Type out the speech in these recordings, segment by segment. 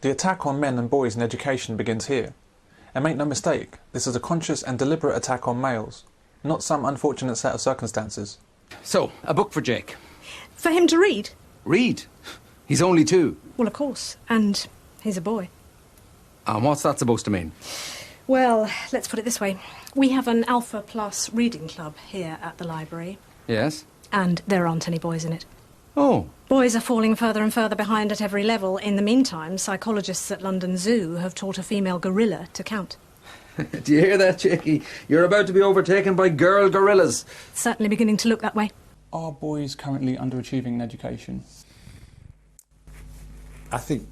The attack on men and boys in education begins here. And make no mistake, this is a conscious and deliberate attack on males, not some unfortunate set of circumstances. So, a book for Jake. For him to read? Read? He's only 2. Well, of course. And he's a boy. And what's that supposed to mean? Well, let's put it this way. We have an Alpha Plus reading club here at the library. Yes? And there aren't any boys in it. Oh. Boys are falling further and further behind at every level. In the meantime, psychologists at London Zoo have taught a female gorilla to count. Do you hear that, Jakey? You're about to be overtaken by girl gorillas. It's certainly beginning to look that way. Are boys currently underachieving in education? I think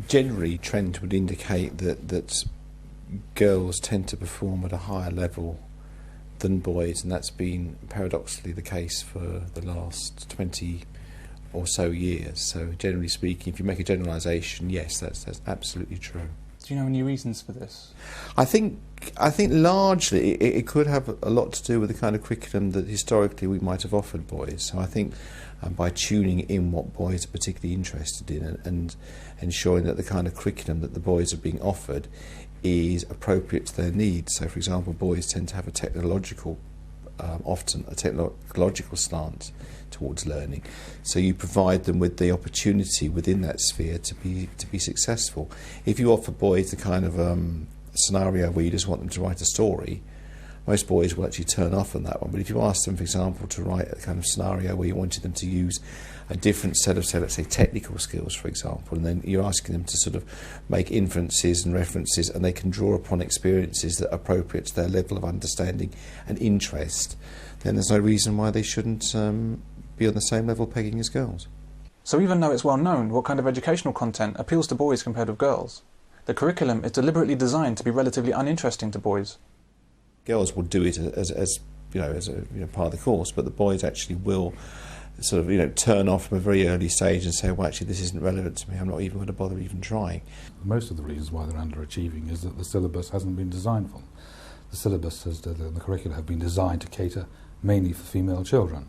generally trend would indicate that girls tend to perform at a higher level than boys, and that's been paradoxically the case for the last 20 or so years. So generally speaking, if you make a generalisation, yes, that's absolutely true. Do you know any reasons for this? I think largely it could have a lot to do with the kind of curriculum that historically we might have offered boys. So I think by tuning in what boys are particularly interested in and ensuring that the kind of curriculum that the boys are being offered is appropriate to their needs. So, for example, boys tend to have often a technological slant towards learning. So you provide them with the opportunity within that sphere to be successful. If you offer boys the kind of scenario where you just want them to write a story, most boys will actually turn off on that one. But if you ask them, for example, to write a kind of scenario where you wanted them to use a different set of, let's say, technical skills, for example, and then you're asking them to sort of make inferences and references, and they can draw upon experiences that are appropriate to their level of understanding and interest, then there's no reason why they shouldn't be on the same level pegging as girls. So even though it's well known what kind of educational content appeals to boys compared with girls, the curriculum is deliberately designed to be relatively uninteresting to boys. Girls will do it as a part of the course, but the boys actually will sort of turn off from a very early stage and say, well, actually this isn't relevant to me, I'm not even going to bother even trying. Most of the reasons why they're underachieving is that the syllabus hasn't been designed for them. The syllabus and the curricula have been designed to cater mainly for female children,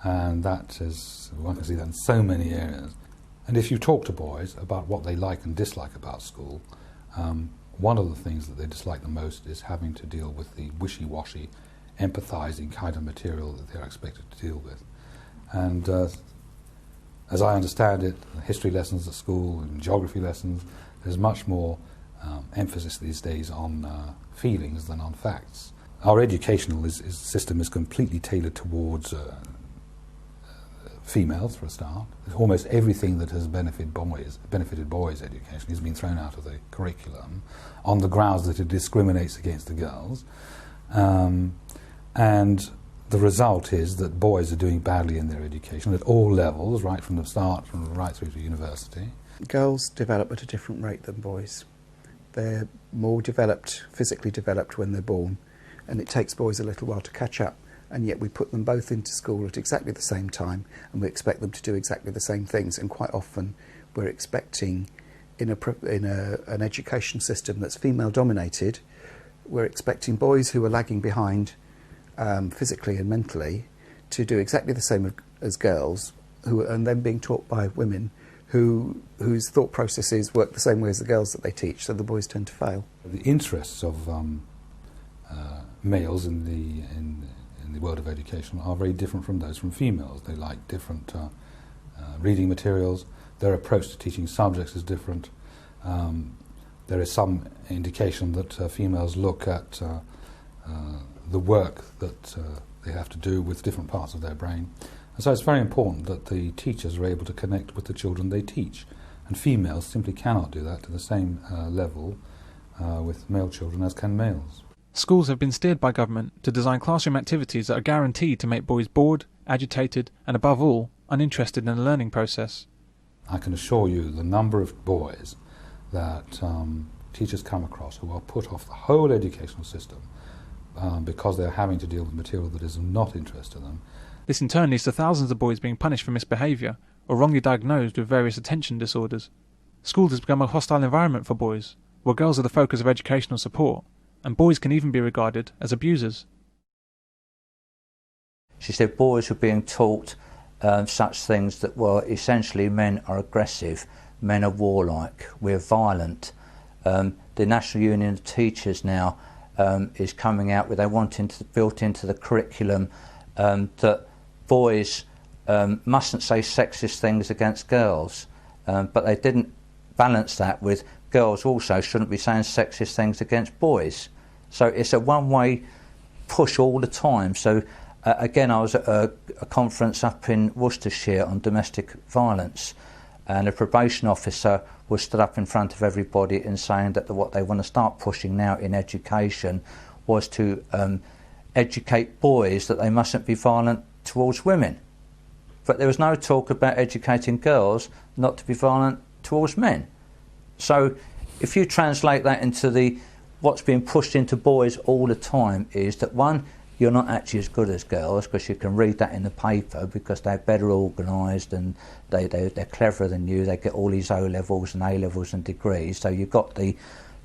and that is, one can see that in so many areas. And if you talk to boys about what they like and dislike about school, one of the things that they dislike the most is having to deal with the wishy-washy, empathising kind of material that they're expected to deal with. And as I understand it, history lessons at school and geography lessons, there's much more emphasis these days on feelings than on facts. Our educational system is completely tailored towards females, for a start. Almost everything that has benefited boys' education has been thrown out of the curriculum on the grounds that it discriminates against the girls. And the result is that boys are doing badly in their education at all levels, right from the start, right through to university. Girls develop at a different rate than boys. They're more developed, physically developed when they're born, and it takes boys a little while to catch up. And yet we put them both into school at exactly the same time, and we expect them to do exactly the same things. And quite often we're expecting, in an education system that's female-dominated, we're expecting boys who are lagging behind physically and mentally to do exactly the same as girls, and then being taught by women whose thought processes work the same way as the girls that they teach, so the boys tend to fail. The interests of males in the world of education are very different from those from females. They like different reading materials. Their approach to teaching subjects is different. There is some indication that females look at the work that they have to do with different parts of their brain. And so it's very important that the teachers are able to connect with the children they teach. And females simply cannot do that to the same level with male children as can males. Schools have been steered by government to design classroom activities that are guaranteed to make boys bored, agitated, and above all, uninterested in the learning process. I can assure you the number of boys that teachers come across who are put off the whole educational system because they're having to deal with material that is of not interest to them. This in turn leads to thousands of boys being punished for misbehaviour or wrongly diagnosed with various attention disorders. Schools has become a hostile environment for boys, where girls are the focus of educational support, and boys can even be regarded as abusers. She said boys were being taught such things that, well, essentially men are aggressive, men are warlike, we're violent. The National Union of Teachers now is coming out with, they want built into the curriculum that boys mustn't say sexist things against girls, but they didn't balance that with girls also shouldn't be saying sexist things against boys. So it's a one-way push all the time. So again, I was at a conference up in Worcestershire on domestic violence, and a probation officer was stood up in front of everybody and saying that what they want to start pushing now in education was to educate boys that they mustn't be violent towards women. But there was no talk about educating girls not to be violent towards men. So if you translate that into what's being pushed into boys all the time is that, one, you're not actually as good as girls, because you can read that in the paper, because they're better organised and they're cleverer than you. They get all these O-levels and A-levels and degrees, so you've got the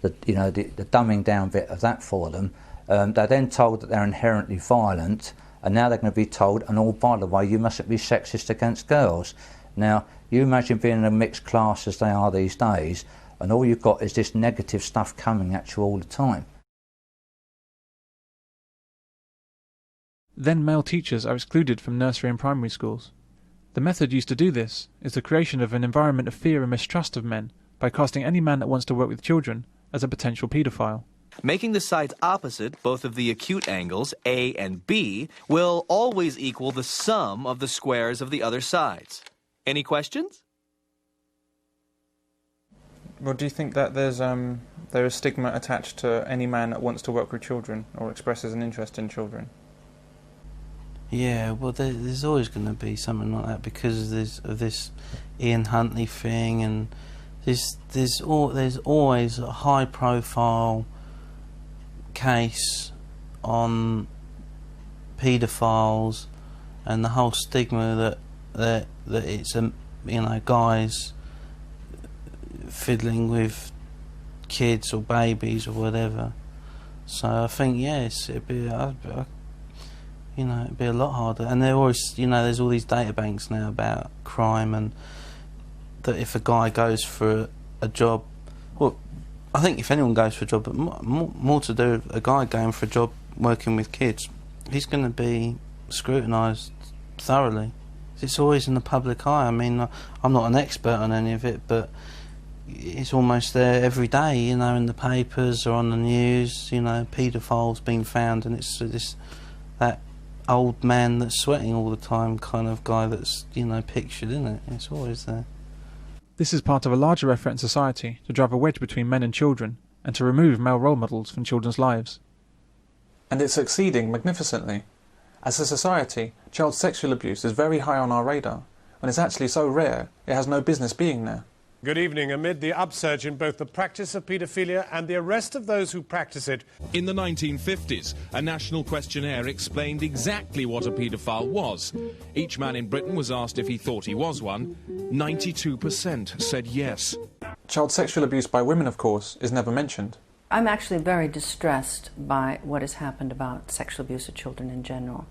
dumbing down bit of that for them. They're then told that they're inherently violent, and now they're going to be told, and oh, by the way, you mustn't be sexist against girls. Now, you imagine being in a mixed class as they are these days, and all you've got is this negative stuff coming at you all the time. Then male teachers are excluded from nursery and primary schools. The method used to do this is the creation of an environment of fear and mistrust of men by casting any man that wants to work with children as a potential paedophile. Making the sides opposite, both of the acute angles, A and B, will always equal the sum of the squares of the other sides. Any questions? Well, do you think that there is stigma attached to any man that wants to work with children or expresses an interest in children? Yeah, well, there's always going to be something like that because of this Ian Huntley thing, and there's always a high-profile case on paedophiles, and the whole stigma that it's guys fiddling with kids or babies or whatever. So I think yes, it'd be a lot harder. And there always, there's all these data banks now about crime, and that if a guy goes for a job, well, I think if anyone goes for a job, but more to do with a guy going for a job working with kids, he's going to be scrutinised thoroughly. It's always in the public eye. I mean, I'm not an expert on any of it, but it's almost there every day, in the papers or on the news, paedophiles being found, and it's that old man that's sweating all the time kind of guy that's, pictured in it. It's always there. This is part of a larger effort in society to drive a wedge between men and children and to remove male role models from children's lives. And it's succeeding magnificently. As a society, child sexual abuse is very high on our radar, when it's actually so rare it has no business being there. Good evening. Amid the upsurge in both the practice of paedophilia and the arrest of those who practice it. In the 1950s, a national questionnaire explained exactly what a paedophile was. Each man in Britain was asked if he thought he was one. 92% said yes. Child sexual abuse by women, of course, is never mentioned. I'm actually very distressed by what has happened about sexual abuse of children in general.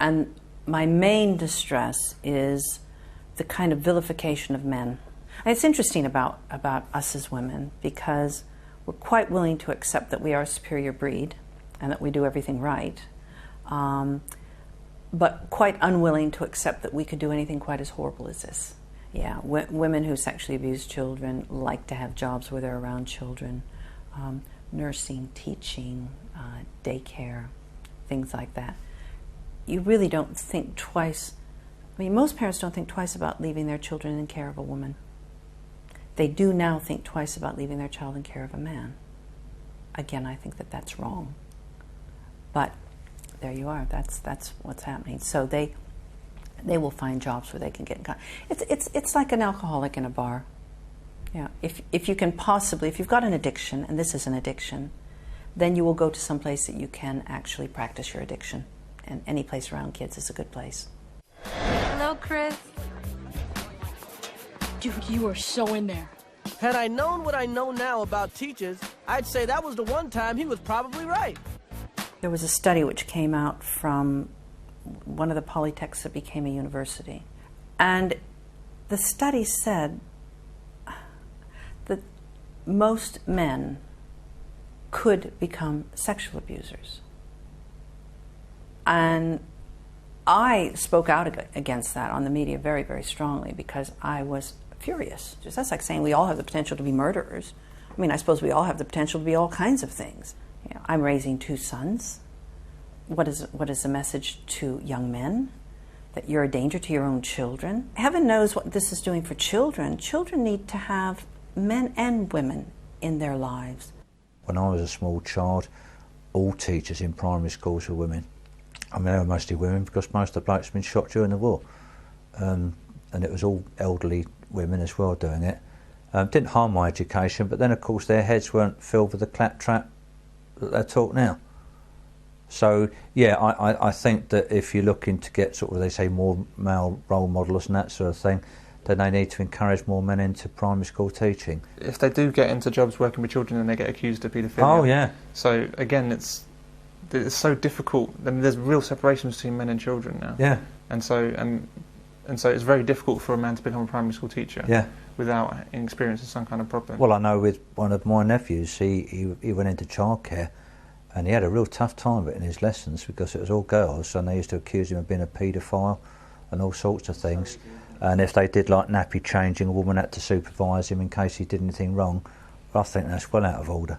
And my main distress is the kind of vilification of men. And it's interesting about us as women, because we're quite willing to accept that we are a superior breed and that we do everything right, but quite unwilling to accept that we could do anything quite as horrible as this. Yeah, women who sexually abuse children like to have jobs where they're around children, nursing, teaching, daycare, things like that. You really don't think twice. I mean, most parents don't think twice about leaving their children in care of a woman. They do now think twice about leaving their child in care of a man. Again, I think that that's wrong. But there you are. That's what's happening. So they will find jobs where they can get in contact. It's like an alcoholic in a bar. Yeah. If you can possibly, if you've got an addiction, and this is an addiction, then you will go to some place that you can actually practice your addiction. And any place around kids is a good place. Hello, Chris. Dude, you are so in there. Had I known what I know now about teachers, I'd say that was the one time he was probably right. There was a study which came out from one of the polytechs that became a university. And the study said that most men could become sexual abusers. And I spoke out against that on the media very, very strongly because I was furious. Just that's like saying we all have the potential to be murderers. I mean, I suppose we all have the potential to be all kinds of things. You know, I'm raising 2 sons. What is the message to young men? That you're a danger to your own children? Heaven knows what this is doing for children. Children need to have men and women in their lives. When I was a small child, all teachers in primary schools were women. I mean, they were mostly women because most of the blokes had been shot during the war. And it was all elderly women as well doing it. Didn't harm my education, but then of course their heads weren't filled with the claptrap that they're taught now. So yeah, I think that if you're looking to get sort of, they say, more male role models and that sort of thing, then they need to encourage more men into primary school teaching. If they do get into jobs working with children, then they get accused of paedophilia. Oh yeah. So again, it's so difficult. I mean, there's real separation between men and children now. Yeah. And so it's very difficult for a man to become a primary school teacher. Yeah. Without experiencing some kind of problem. Well, I know with one of my nephews, he went into childcare, and he had a real tough time of it in his lessons because it was all girls, and they used to accuse him of being a paedophile and all sorts of things. And if they did like nappy changing, a woman had to supervise him in case he did anything wrong. I think that's well out of order.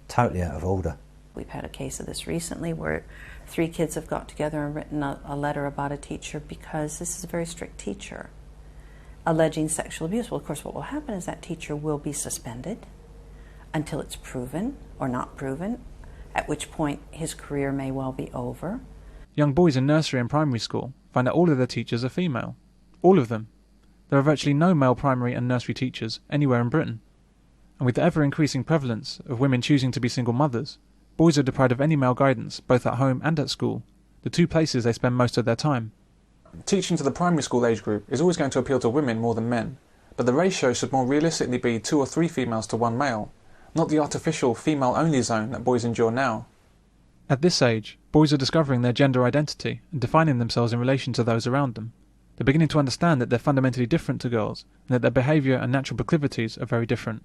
Totally out of order. We've had a case of this recently where 3 kids have got together and written a letter about a teacher because this is a very strict teacher, alleging sexual abuse. Well, of course, what will happen is that teacher will be suspended until it's proven or not proven, at which point his career may well be over. Young boys in nursery and primary school find that all of their teachers are female. All of them. There are virtually no male primary and nursery teachers anywhere in Britain. And with the ever-increasing prevalence of women choosing to be single mothers, boys are deprived of any male guidance, both at home and at school, the 2 places they spend most of their time. Teaching to the primary school age group is always going to appeal to women more than men, but the ratio should more realistically be 2 or 3 females to 1 male, not the artificial female-only zone that boys endure now. At this age, boys are discovering their gender identity and defining themselves in relation to those around them. They're beginning to understand that they're fundamentally different to girls, and that their behaviour and natural proclivities are very different.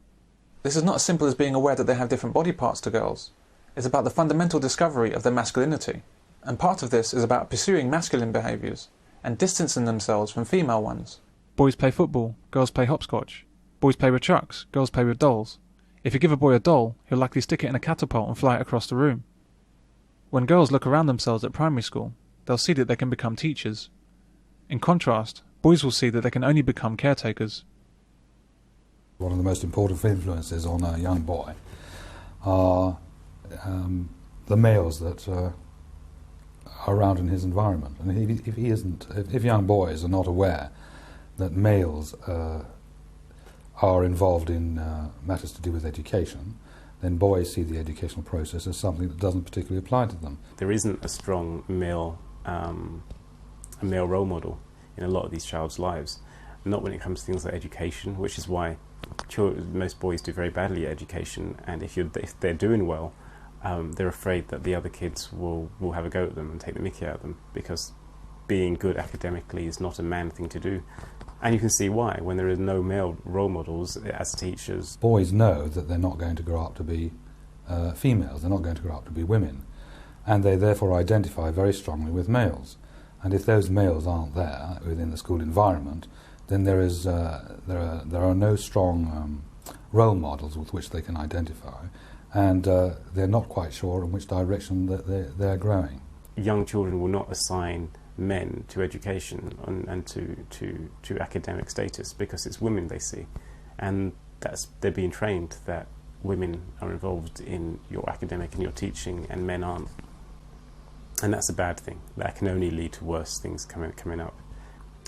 This is not as simple as being aware that they have different body parts to girls. It's about the fundamental discovery of their masculinity, and part of this is about pursuing masculine behaviours and distancing themselves from female ones. Boys play football, girls play hopscotch. Boys play with trucks, girls play with dolls. If you give a boy a doll, he'll likely stick it in a catapult and fly it across the room. When girls look around themselves at primary school, they'll see that they can become teachers. In contrast, boys will see that they can only become caretakers. One of the most important influences on a young boy are the males that are around in his environment. And if young boys are not aware that males are involved in matters to do with education, then boys see the educational process as something that doesn't particularly apply to them. There isn't a strong male role model in a lot of these child's lives, not when it comes to things like education, which is why most boys do very badly at education, and if they're doing well, they're afraid that the other kids will have a go at them and take the mickey out of them, because being good academically is not a man thing to do. And you can see why, when there are no male role models as teachers. Boys know that they're not going to grow up to be females, they're not going to grow up to be women, and they therefore identify very strongly with males. And if those males aren't there within the school environment, then there are no strong role models with which they can identify, and they're not quite sure in which direction that they're growing. Young children will not assign men to education and to academic status because it's women they see, and they're being trained that women are involved in your academic and your teaching and men aren't, and that's a bad thing. That can only lead to worse things coming up.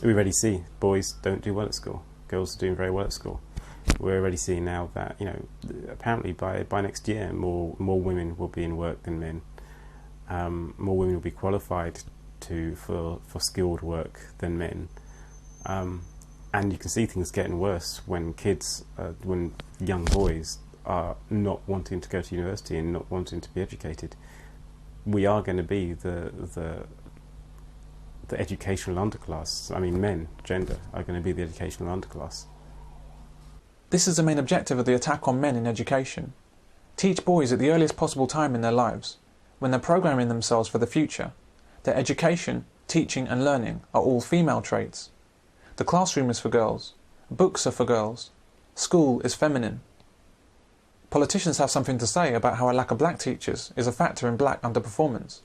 We already see boys don't do well at school, girls are doing very well at school. We're already seeing now that, you know, apparently by next year more women will be in work than men. More women will be qualified for skilled work than men, and you can see things getting worse when when young boys are not wanting to go to university and not wanting to be educated. We are going to be the educational underclass. I mean, men, gender, are going to be the educational underclass. This is the main objective of the attack on men in education. Teach boys at the earliest possible time in their lives, when they're programming themselves for the future, that education, teaching and learning are all female traits. The classroom is for girls, books are for girls, school is feminine. Politicians have something to say about how a lack of black teachers is a factor in black underperformance,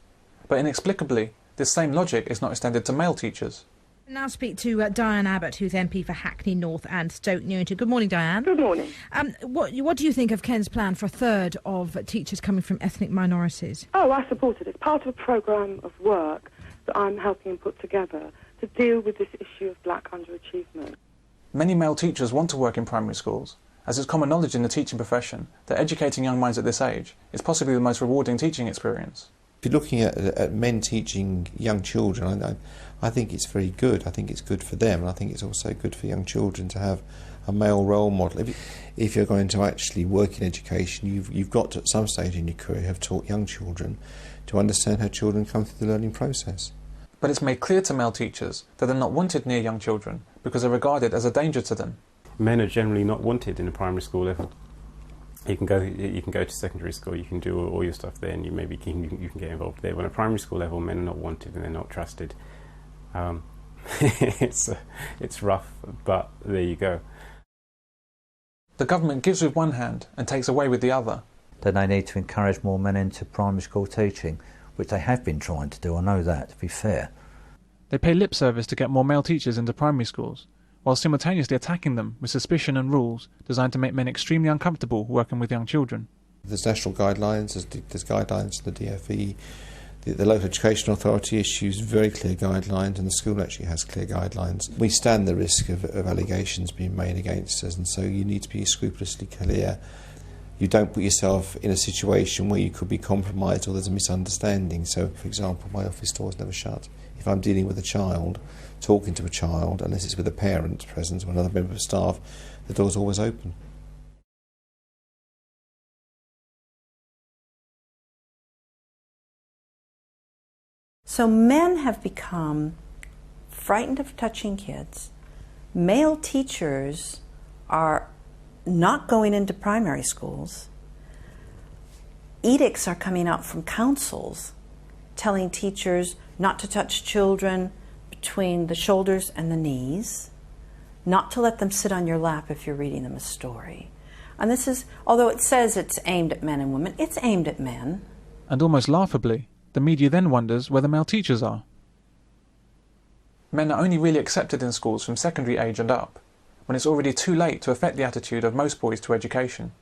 but inexplicably, this same logic is not extended to male teachers. Now speak to Diane Abbott, who's MP for Hackney North and Stoke Newington. Good morning, Diane. Good morning. What do you think of Ken's plan for a third of teachers coming from ethnic minorities? Oh, I support it. It's part of a programme of work that I'm helping him put together to deal with this issue of black underachievement. Many male teachers want to work in primary schools, as it's common knowledge in the teaching profession that educating young minds at this age is possibly the most rewarding teaching experience. If you're looking at men teaching young children, I think it's very good. I think it's good for them, and I think it's also good for young children to have a male role model. If you're going to actually work in education, you've got to, at some stage in your career, have taught young children to understand how children come through the learning process. But it's made clear to male teachers that they're not wanted near young children because they're regarded as a danger to them. Men are generally not wanted in a primary school level. You can go to secondary school, you can do all your stuff there, and you can get involved there. When at primary school level, men are not wanted and they're not trusted. It's rough, but there you go. The government gives with one hand and takes away with the other. Then they need to encourage more men into primary school teaching, which they have been trying to do, I know that, to be fair. They pay lip service to get more male teachers into primary schools, while simultaneously attacking them with suspicion and rules designed to make men extremely uncomfortable working with young children. There's national guidelines, there's guidelines from the DFE, the local education authority issues very clear guidelines, and the school actually has clear guidelines. We stand the risk of allegations being made against us, and so you need to be scrupulously clear. You don't put yourself in a situation where you could be compromised or there's a misunderstanding. So, for example, my office door is never shut. If I'm dealing with a child, talking to a child, unless it's with a parent present or another member of staff, the door's always open. So men have become frightened of touching kids. Male teachers are not going into primary schools. Edicts are coming out from councils telling teachers not to touch children between the shoulders and the knees, not to let them sit on your lap if you're reading them a story. And this is, although it says it's aimed at men and women, it's aimed at men. And almost laughably, the media then wonders where the male teachers are. Men are only really accepted in schools from secondary age and up, when it's already too late to affect the attitude of most boys to education.